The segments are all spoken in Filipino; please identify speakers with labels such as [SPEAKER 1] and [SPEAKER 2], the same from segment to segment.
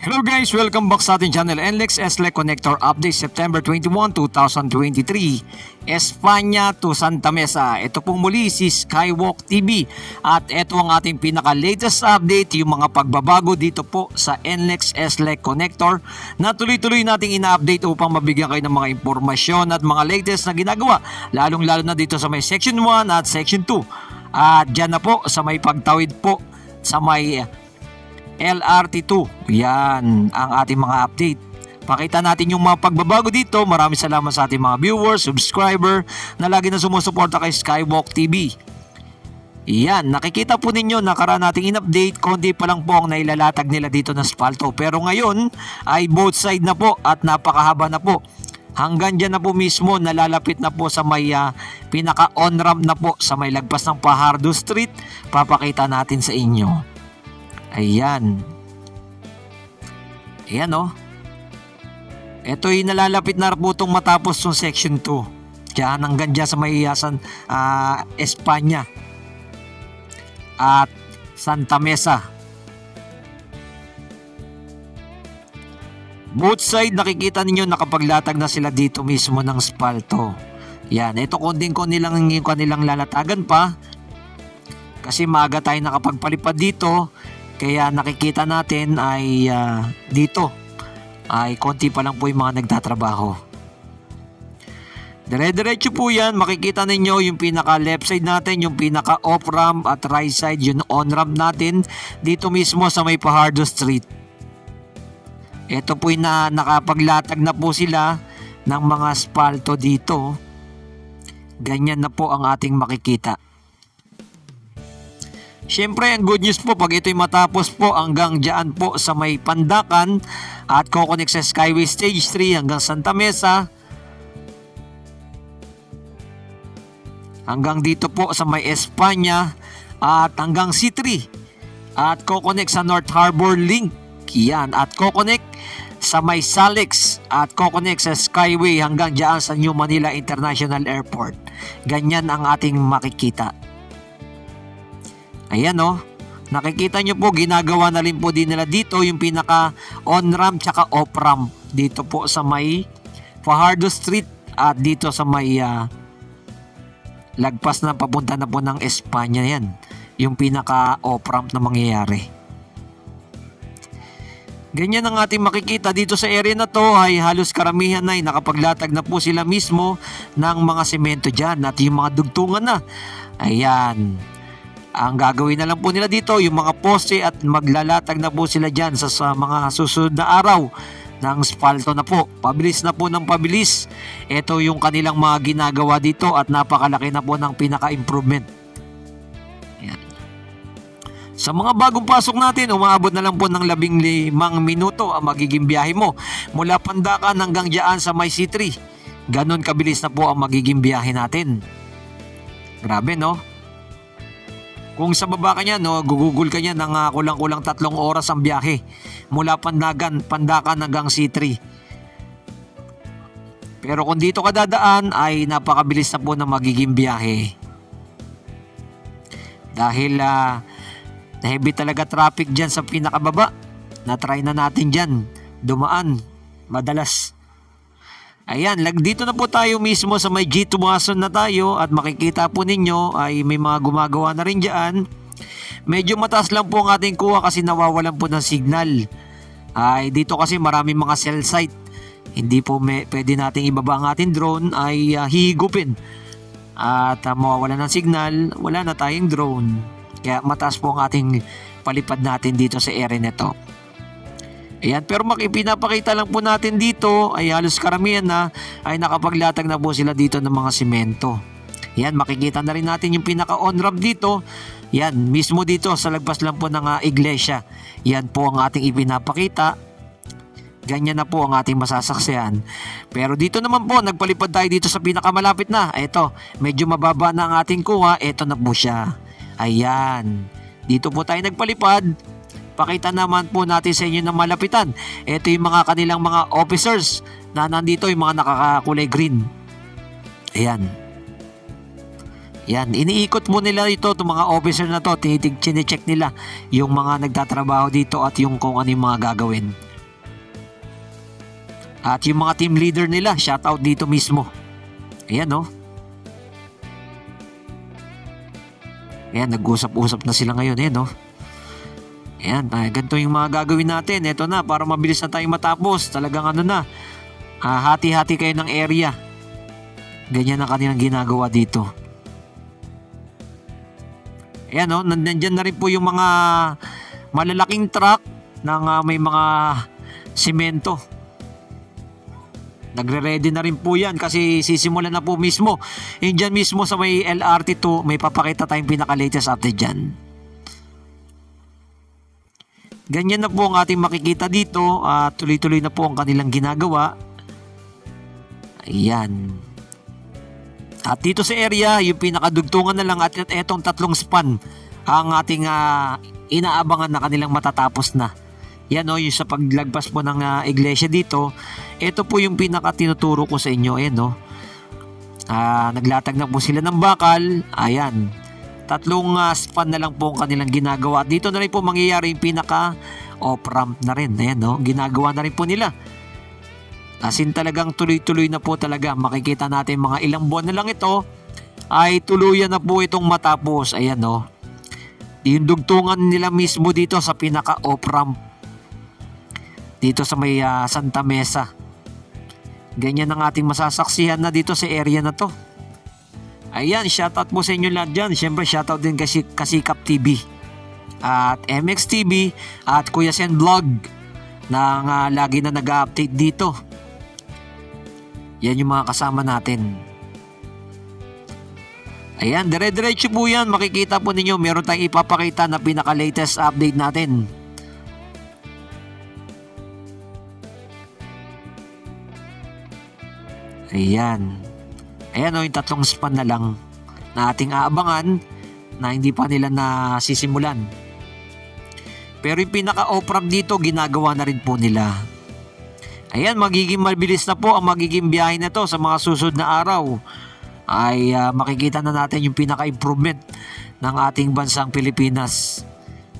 [SPEAKER 1] Hello guys! Welcome back sa ating channel NLEX SLEC Connector Update September 21, 2023 Espanya to Santa Mesa. Ito pong muli si Skywalk TV at ito ang ating pinaka-latest update, yung mga pagbabago dito po sa NLEX SLEC Connector na tuloy-tuloy nating ina-update upang mabigyan kayo ng mga impormasyon at mga latest na ginagawa, lalong-lalo na dito sa may Section 1 at Section 2 at dyan na po sa may pagtawid po sa may LRT2. Yan ang ating mga update. Pakita natin yung mga pagbabago dito. Maraming salamat sa ating mga viewers, subscriber na lagi na sumusuporta kay Skywalk TV. Yan, nakikita po ninyo nakaraan nating in-update, konti pa lang po ang nailalatag nila dito na asfalto. Pero ngayon ay both side na po at napakahaba na po. Hanggang dyan na po mismo, nalalapit na po sa may pinaka on-ramp na po sa may lagpas ng Fajardo Street. Papakita natin sa inyo. Ayan. Ayan oh. Ito'y nalalapit na po itong matapos yung section 2. Diyan hanggang dyan sa may Espanya at Santa Mesa. Both side nakikita ninyo nakapaglatag na sila dito mismo ng spalto. Yan. Ito konting-konti lang yung kanilang lalatagan pa. Kasi maaga tayo nakapagpalipad dito. Kaya nakikita natin ay dito ay konti pa lang po yung mga nagtatrabaho. Dire-diretso po yan. Makikita ninyo yung pinaka left side natin, yung pinaka off ramp at right side yung on ramp natin dito mismo sa may Fajardo Street. Ito po yung nakapaglatag na po sila ng mga spalto dito. Ganyan na po ang ating makikita. Siyempre, ang good news po pag ito'y matapos po hanggang dyan po sa may Pandacan at kukonek sa Skyway Stage 3 hanggang Santa Mesa. Hanggang dito po sa may Espanya at hanggang C3 at kukonek sa North Harbor Link. Yan, at kukonek sa may Salex at kukonek sa Skyway hanggang dyan sa New Manila International Airport. Ganyan ang ating makikita. Ayan oh, nakikita nyo po ginagawa na rin po din nila dito yung pinaka on-ramp tsaka off-ramp dito po sa may Fajardo Street at dito sa may lagpas na papunta na po ng Espanya. Yan yung pinaka off-ramp na mangyayari. Ganyan ang ating makikita dito sa area na to ay halos karamihan na ay nakapaglatag na po sila mismo ng mga semento dyan at yung mga dugtungan na. Ayan. Ang gagawin na lang po nila dito yung mga poste at maglalatag na po sila dyan sa mga susunod na araw ng spalto na po. Pabilis na po ng pabilis. Ito yung kanilang mga ginagawa dito at napakalaki na po ng pinaka-improvement. Yan. Sa mga bagong pasok natin, umaabot na lang po ng 15 minuto ang magiging biyahe mo. Mula Pandacan hanggang dyan sa may C3. Ganon kabilis na po ang magiging biyahe natin. Grabe no? Kung sa baba ka niya, no, gugugol ka niya ng kulang-kulang 3 oras ang biyahe mula Pandacan hanggang C3. Pero kung dito ka dadaan ay napakabilis na po ng magiging biyahe. Dahil heavy talaga traffic dyan sa pinakababa. Na-try na natin dyan dumaan madalas. Ayan, dito na po tayo mismo sa may G Tumason na tayo at makikita po ninyo ay may mga gumagawa na rin dyan. Medyo mataas lang po ang ating kuha kasi nawawalan po ng signal. Ay dito kasi maraming mga cell site. Hindi po pwede nating ibaba ang ating drone ay hihigupin. At mawawalan ng signal, wala na tayong drone. Kaya mataas po ang ating palipad natin dito sa area nito. Ayan, pero pinapakita lang po natin dito ay halos karamihan na ay nakapaglatag na po sila dito ng mga simento. Ayan, makikita na rin natin yung pinaka on-ramp dito. Yan, mismo dito sa lagpas lang po ng iglesia. Yan po ang ating ipinapakita. Ganyan na po ang ating masasaksihan. Pero dito naman po, nagpalipad tayo dito sa pinakamalapit na. Ito, medyo mababa na ang ating kuha. Ito na po siya. Ayan, dito po tayo nagpalipad. Pakita naman po natin sa inyo ng malapitan. Ito yung mga kanilang mga officers na nandito, yung mga nakakakulay green. Ayan. Yan, iniikot mo nila ito, itong mga officer na to, chine-check nila yung mga nagtatrabaho dito at yung kung ano yung mga gagawin. At yung mga team leader nila, shoutout dito mismo. Ayan no. Ayan, nag-usap-usap na sila ngayon. Ayan no. Ayan, ganito yung mga gagawin natin. Ito na, para mabilis na tayong matapos. Talagang ano na, hati-hati kayo ng area. Ganyan ang kanilang ginagawa dito. Ayan no, nandyan na rin po yung mga malalaking truck ng may mga simento. Nagre-ready na rin po yan kasi sisimulan na po mismo. Yung dyan mismo sa may LRT2, may papakita tayong pinaka-latest update dyan. Ganyan na po ang ating makikita dito. Tuloy-tuloy na po ang kanilang ginagawa. Ayan. At dito sa area, yung pinakadugtungan na lang at etong 3 span ang ating inaabangan na kanilang matatapos na. Yan o, yung sa paglagpas po ng iglesia dito, ito po yung pinaka-tinuturo ko sa inyo. Ayan o, naglatag na po sila ng bakal. Ayan, 3 span na lang po ang kanilang ginagawa. Dito na rin po mangyayari yung pinaka-off-ramp na rin. Ayan o, ginagawa na rin po nila. Asin talagang tuloy-tuloy na po talaga. Makikita natin mga ilang buwan na lang ito ay tuluyan na po itong matapos. Ayan o, yung dugtungan nila mismo dito sa pinaka-off-ramp. Dito sa may Santa Mesa. Ganyan ang ating masasaksihan na dito sa area na to. Ayan, shoutout po sa inyo lahat dyan. Siyempre shoutout din kasi Kasikap TV at MX TV at Kuya Sen Vlog na lagi na nag-update dito. Yan yung mga kasama natin. Ayan, dire-diretso po yan. Makikita po ninyo, meron tayong ipapakita na pinaka-latest update natin. Ayan. Ayan o, yung 3 span na lang na ating aabangan na hindi pa nila nasisimulan. Pero yung pinaka-off-ramp dito, ginagawa na rin po nila. Ayan, magiging mabilis na po ang magiging biyahe na to sa mga susunod na araw. Ay makikita na natin yung pinaka-improvement ng ating bansang Pilipinas.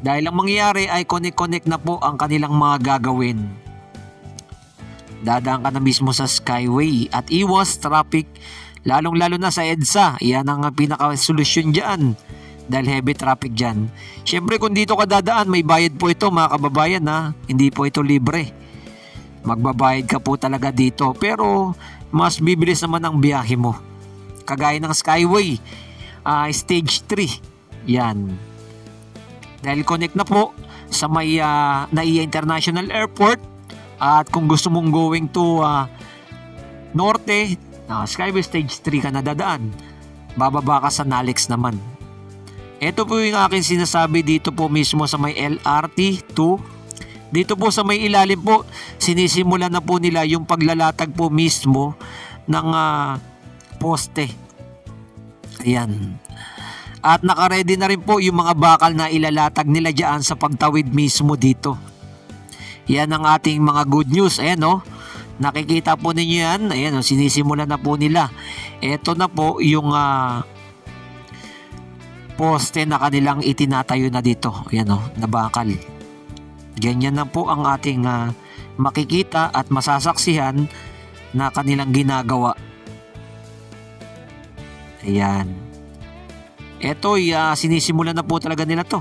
[SPEAKER 1] Dahil ang mangyayari ay connect na po ang kanilang mga gagawin. Dadaan ka na mismo sa Skyway at iwas traffic, lalong-lalo na sa EDSA. Yan ang pinaka-solusyon dyan dahil heavy traffic dyan. Siyempre kung dito ka dadaan, may bayad po ito mga kababayan ha. Hindi po ito libre. Magbabayad ka po talaga dito pero mas bibilis naman ang biyahe mo. Kagaya ng Skyway, stage 3. Yan. Dahil connect na po sa may NAIA International Airport. At kung gusto mong going to Norte, Skyway Stage 3 ka na dadaan. Bababa ka sa Nalex naman. Ito po yung aking sinasabi dito po mismo sa may LRT 2. Dito po sa may ilalim po, sinisimulan na po nila yung paglalatag po mismo ng poste. Ayan. At nakaredy na rin po yung mga bakal na ilalatag nila dyan sa pagtawid mismo dito. Yan ang ating mga good news. Ayan o. Nakikita po ninyo yan. Ayan o. Sinisimulan na po nila. Ito na po yung poste na kanilang itinatayo na dito. Ayan o. Nabakal. Ganyan na po ang ating makikita at masasaksihan na kanilang ginagawa. Ayan. Ito sinisimulan na po talaga nila to.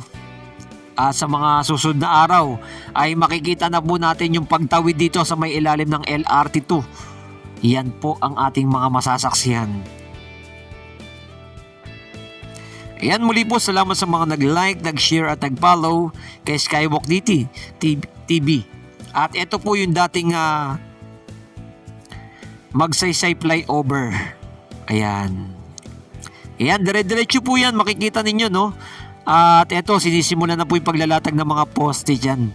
[SPEAKER 1] Sa mga susunod na araw ay makikita na po natin yung pagtawid dito sa may ilalim ng LRT2. Yan po ang ating mga masasaksihan. Ayan, muli po salamat sa mga nag-like, nag-share at nag-follow kay Skywalk DT TV. At ito po yung dating Magsaysay flyover. Ayan. Ayan, dire-diretso po yan. Makikita ninyo no. At eto, sinisimulan na po yung paglalatag ng mga poste dyan.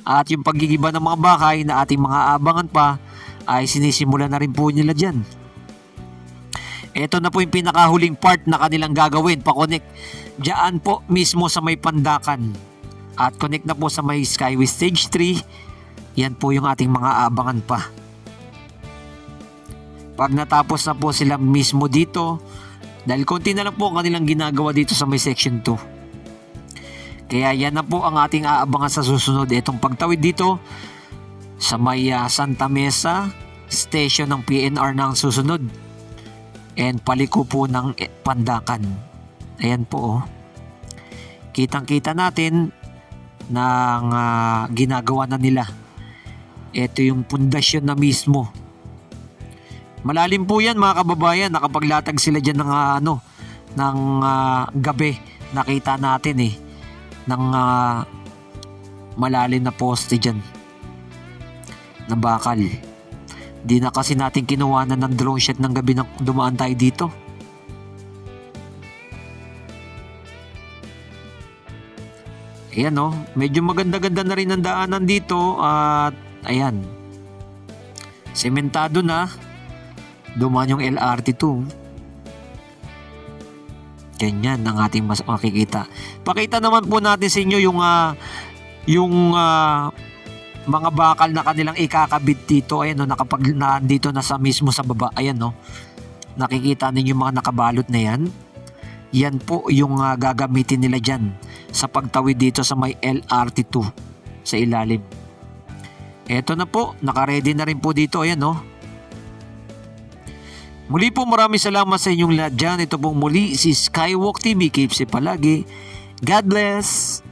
[SPEAKER 1] At yung paggigiba ng mga bakay na ating mga abangan pa ay sinisimulan na rin po nila dyan. Eto na po yung pinakahuling part na kanilang gagawin. Pa-connect dyan po mismo sa may Pandakan. At connect na po sa may Skyway Stage 3. Yan po yung ating mga abangan pa. Pag natapos na po sila mismo dito, dahil konti na lang po ang kanilang ginagawa dito sa may section 2. Kaya yan na po ang ating aabangan sa susunod. Itong pagtawid dito Sa may Santa Mesa station ng PNR na ang susunod. And paliko po ng Pandakan. Ayan po oh. Kitang-kita natin ng ginagawa na nila. Ito yung pundasyon na mismo. Malalim po yan mga kababayan. Nakapaglatag sila dyan ng ng gabi. Nakita natin eh. Ng malalim na poste dyan. Na bakal. Di na kasi natin kinuwanan ng drone shot ng gabi nang dumaan tayo dito. Ayan oh, medyo maganda-ganda na rin ang daanan dito at ayan. Sementado na. Dumaan yung LRT2. Ganyan ang ating makikita. Pakita naman po natin sa inyo yung mga bakal na kanilang ikakabit dito. Ayan no, nandito na sa mismo sa baba. Ayan no. Nakikita ninyo yung mga nakabalot na yan. Yan po yung gagamitin nila dyan sa pagtawid dito sa may LRT2 sa ilalim. Eto na po, nakaredy na rin po dito. Ayan no. Muli po maraming salamat sa inyong lahat dyan. Ito pong muli si Skywalk TV. Keep safe palagi. God bless.